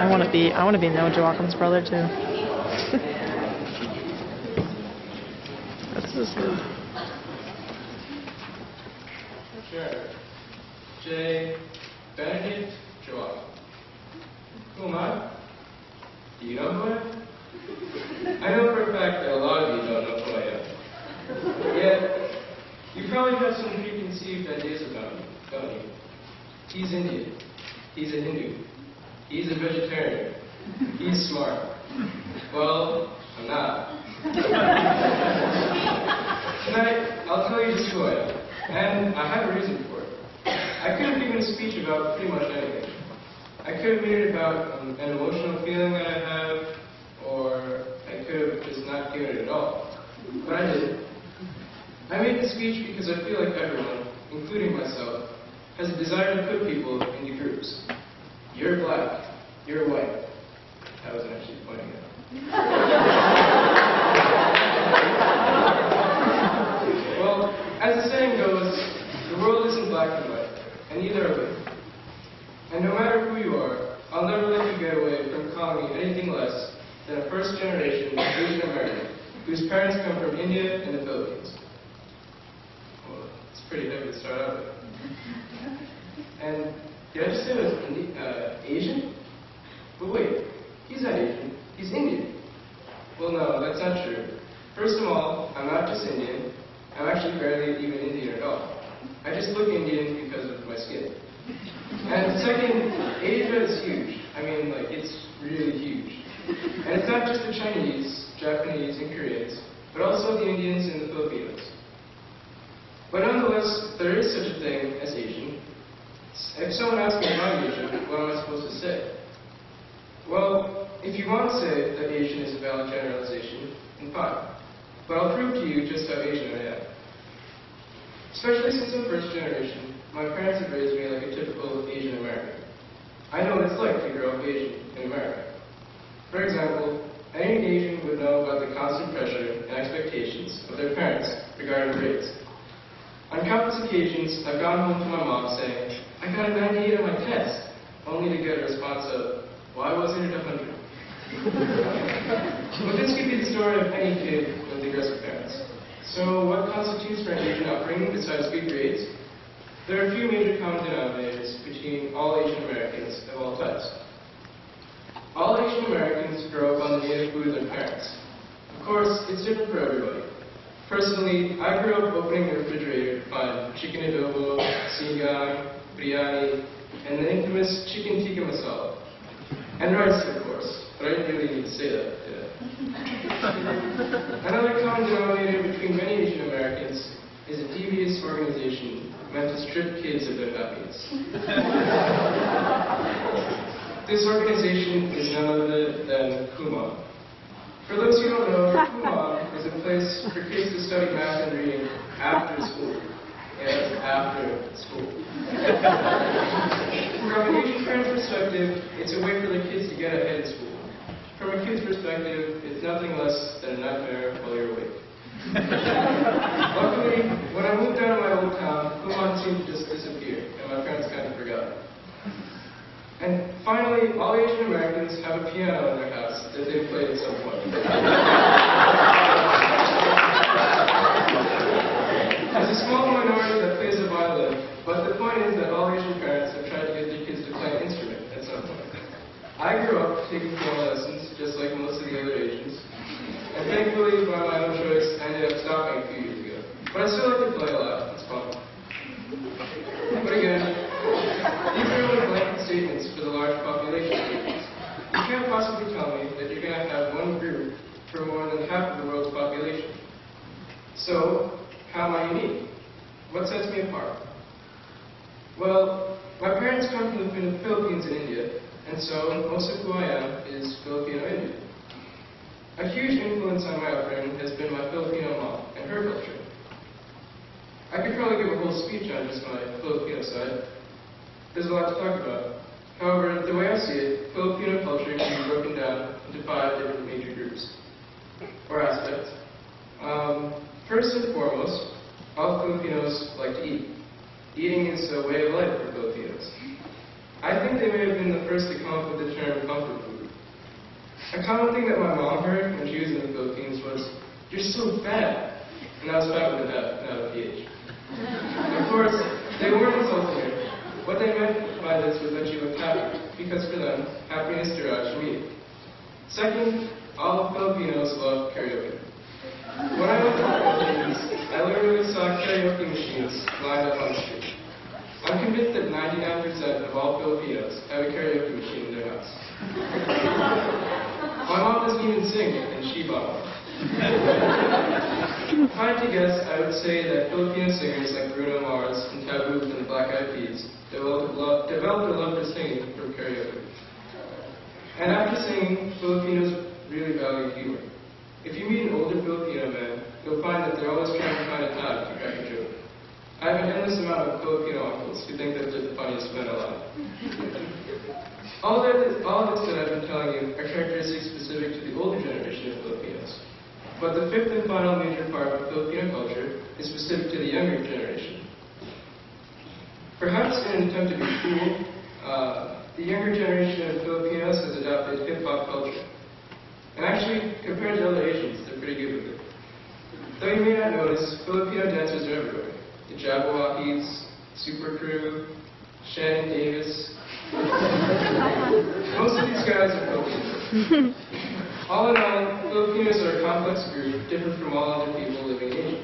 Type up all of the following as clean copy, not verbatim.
I want to be no Joachim's brother too. This is good. Sure. J. Benedict Joachim. Who am I? Do you know who I am? I know for a fact that a lot of you don't know who I am. Yet, you probably have some preconceived ideas about me, don't you? He's Indian. He's a Hindu. He's a vegetarian. He's smart. Well, I'm not. Tonight, I'll tell you just who I am. And I have a reason for it. I could have given a speech about pretty much anything. I could have made it about an emotional feeling that I have, or I could have just not given it at all. But I didn't. I made the speech because I feel like everyone, including myself, has a desire to put people into groups. You're black. You're white. I wasn't actually pointing at it. Well, as the saying goes, the world isn't black and white, and neither are we. And no matter who you are, I'll never let you get away from calling me anything less than a first-generation Asian American whose parents come from India and the Philippines. Well, it's pretty heavy to start out with. And did I just say it was Asian? But wait, he's not Asian, he's Indian. Well, no, that's not true. First of all, I'm not just Indian. I'm actually barely even Indian at all. I just look Indian because of my skin. And second, Asia is huge. I mean, like, it's really huge. And it's not just the Chinese, Japanese, and Koreans, but also the Indians and the Filipinos. But nonetheless, there is such a thing as Asian. If someone asks me if I'm Asian, what am I supposed to say? Well, if you want to say that Asian is a valid generalization, then fine. But I'll prove to you just how Asian I am. Especially since I'm first generation, my parents have raised me like a typical Asian American. I know what it's like to grow up Asian in America. For example, any Asian would know about the constant pressure and expectations of their parents regarding grades. On countless occasions, I've gone home to my mom saying, I got a 98 on my test, only to get a response of, why wasn't it 100? But this could be the story of any kid with aggressive parents. So what constitutes for an Asian upbringing besides good grades? There are a few major common denominators between all Asian Americans of all types. All Asian Americans grow up on the native food of their parents. Of course, it's different for everybody. Personally, I grew up opening the refrigerator to find chicken adobo, sinigang, biryani, and the infamous chicken tikka masala. And rice, of course, but I didn't really need to say that, did I? Another common denominator between many Asian Americans is a devious organization meant to strip kids of their happiness. This organization is none other than Kumon. For those who don't know, Kumon is a place for kids to study math and reading after school. Yes, after school. From an Asian parent's perspective, it's a way for the kids to get ahead in school. From a kid's perspective, it's nothing less than a nightmare while you're awake. Luckily, when I moved out of my old town, Kumon seemed to just disappear, and my parents kind of forgot it. And finally, all Asian Americans have a piano in their house that they've played at some point. There's a small minority that plays the violin, but the point is that all Asian parents have tried to get their kids to play an instrument at some point. I grew up taking piano lessons, just like most of the other Asians, and thankfully, by my own choice, I ended up stopping a few years ago. But I still like to play a lot, it's fun. But again, these are only blanket statements for the large population of Asians. You can't possibly tell me that you're going to have one group for more than half of the world's population. So, how am I unique? What sets me apart? Well, my parents come from the Philippines and India, and so most of who I am is Filipino-Indian. A huge influence on my upbringing has been my Filipino mom and her culture. I could probably give a whole speech on just my Filipino side. There's a lot to talk about. However, the way I see it, Filipino culture can be broken down into 5 different major groups, or aspects. First and foremost, all Filipinos like to eat. Eating is a way of life for Filipinos. I think they may have been the first to come up with the term comfort food. A common thing that my mom heard when she was in the Philippines was, "You're so fat." And that was fat with an F, not a PH. Of course, they weren't insulting her. What they meant by this was that she looked happy, because for them, happiness derives from eating. Second, all Filipinos love karaoke. When I went to the Philippines, I literally saw karaoke machines lined up on the street. I'm convinced that 99% of all Filipinos have a karaoke machine in their house. My mom doesn't even sing, and she bought one. If I had to guess, I would say that Filipino singers like Bruno Mars and Taboo and the Black Eyed Peas developed a love for singing from karaoke. And after singing, Filipinos really value humor. If you meet an older Filipino man, you'll find that they're always trying to find a time to crack a joke. I have an endless amount of Filipino uncles who think that they're the funniest men alive. All of this that I've been telling you are characteristics specific to the older generation of Filipinos. But the fifth and final major part of Filipino culture is specific to the younger generation. Perhaps in an attempt to be cool, the younger generation of Filipinos has adopted hip-hop culture. And actually, compared to other Asians, they're pretty good with it. Though you may not notice, Filipino dancers are everywhere. The Jabberwockies, Super Crew, Shannon Davis. Most of these guys are Filipinos. All in all, Filipinos are a complex group, different from all other people living in Asia.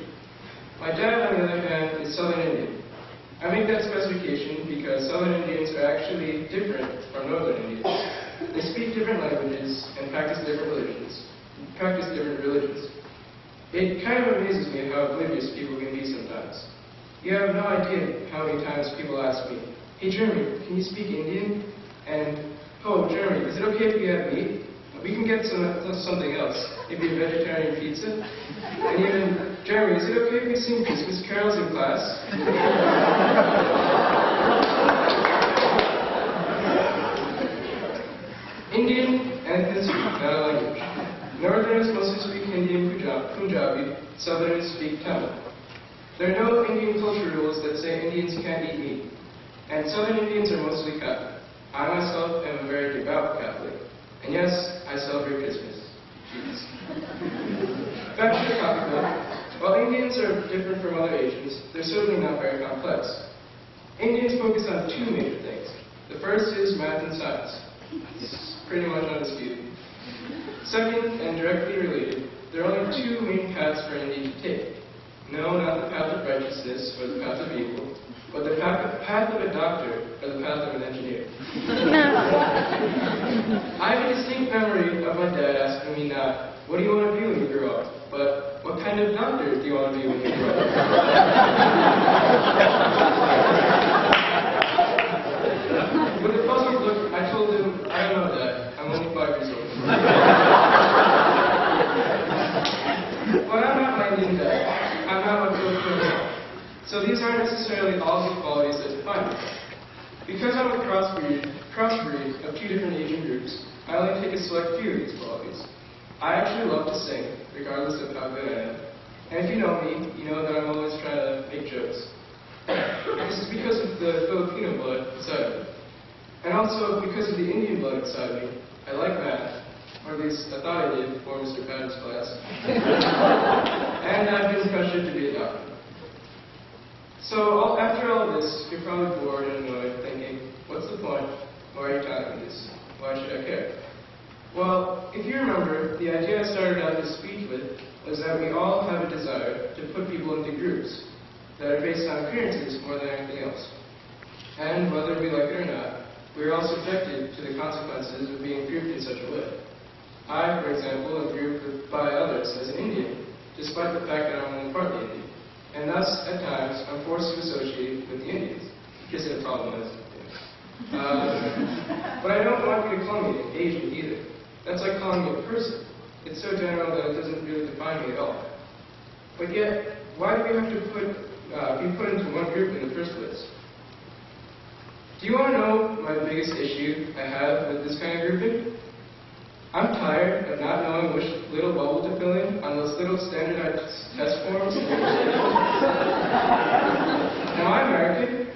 My dad, on the other hand, is Southern Indian. I make that specification because Southern Indians are actually different from Northern Indians. They speak different languages and practice different religions. It kind of amazes me how oblivious people can be sometimes. You have no idea how many times people ask me, "Hey Jeremy, can you speak Indian?" And, "Oh Jeremy, is it okay if we have meat? We can get something else, maybe a vegetarian pizza." And even, "Jeremy, is it okay if we sing Christmas carols in class?" Indian and ethnicity, not a language. Northerners mostly speak Hindi and Punjabi, Southerners speak Tamil. There are no Indian culture rules that say Indians can't eat meat. And Southern Indians are mostly Catholic. I myself am a very devout Catholic. And yes, I celebrate Christmas. Jeez. Back to the topic though. While Indians are different from other Asians, they're certainly not very complex. Indians focus on two major things. The first is math and science. It's pretty much undisputed. Second, and directly related, there are only two main paths for an Indian to take. No, not the path of righteousness or the path of evil, but the path of a doctor or the path of an engineer. I have a distinct memory of my dad asking me not, "What do you want to be when you grow up?" but, "What kind of doctor do you want to be when you grow up?" With a puzzled look, I told him, "I don't know, Dad. I'm only 5 years old." But I'm not my Indian dad. I'm not my Filipino dad. So these aren't necessarily all the qualities that define me. Because I'm a crossbreed of two different Asian groups, I only take a select few of these qualities. I actually love to sing, regardless of how good I am. And if you know me, you know that I'm always trying to make jokes. This is because of the Filipino blood inside of me. And also because of the Indian blood inside of me. I like math, or at least I thought I did before Mr. Patton's class. And I've been pressured to be a doctor. So after all this, you're probably bored and annoyed, thinking, what's the point? Why are you telling me this? Why should I care? Well, if you remember, the idea I started out this speech with was that we all have a desire to put people into groups that are based on appearances more than anything else. And whether we like it or not, we are all subjected to the consequences of being grouped in such a way. I, for example, am grouped by others as an Indian, despite the fact that I'm only partly Indian. And thus, at times, I'm forced to associate with the Indians. Kiss it a problem is. But I don't want you to call me Asian either. That's like calling me a person. It's so general that it doesn't really define me at all. But yet, why do we have to be put into one group in the first place? Do you want to know my biggest issue I have with this kind of grouping? I'm tired of not knowing which little bubble to fill in on those little standardized test forms. Am I American?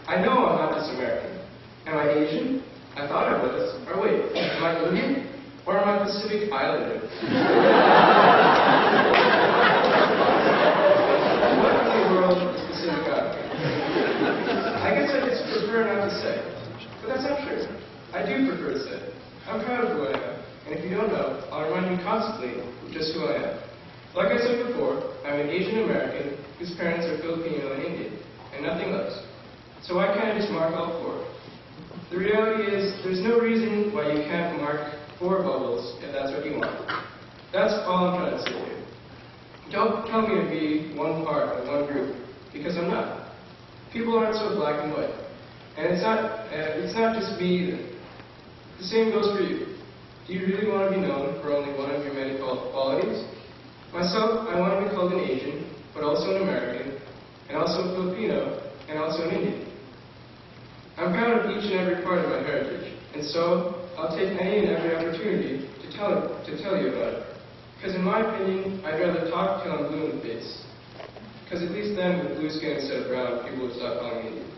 I know I'm not just American. Am I Asian? I thought I was. Or wait, am I Indian? Or am I Pacific Islander? What in the world is Pacific Islander? I guess I just prefer not to say. But that's not true. I do prefer to say. I'm proud of who I am. And if you don't know, I'll remind you constantly of just who I am. Like I said before, I'm an Asian American whose parents are Filipino and Indian, and nothing less. So why can't I just mark all four? The reality is, there's no reason why you can't mark 4 bubbles if that's what you want. That's all I'm trying to say here. Don't tell me to be one part of one group, because I'm not. People aren't so black and white. And it's not just me either. The same goes for you. Do you really want to be known for only one of your many qualities? Myself, I want to be called an Asian, but also an American, and also a Filipino, and also an Indian. I'm proud of each and every part of my heritage, and so I'll take any and every opportunity to tell you about it. Because in my opinion, I'd rather talk till I'm blue in the face. Because at least then, with blue skin instead of brown, people would stop calling me Indian.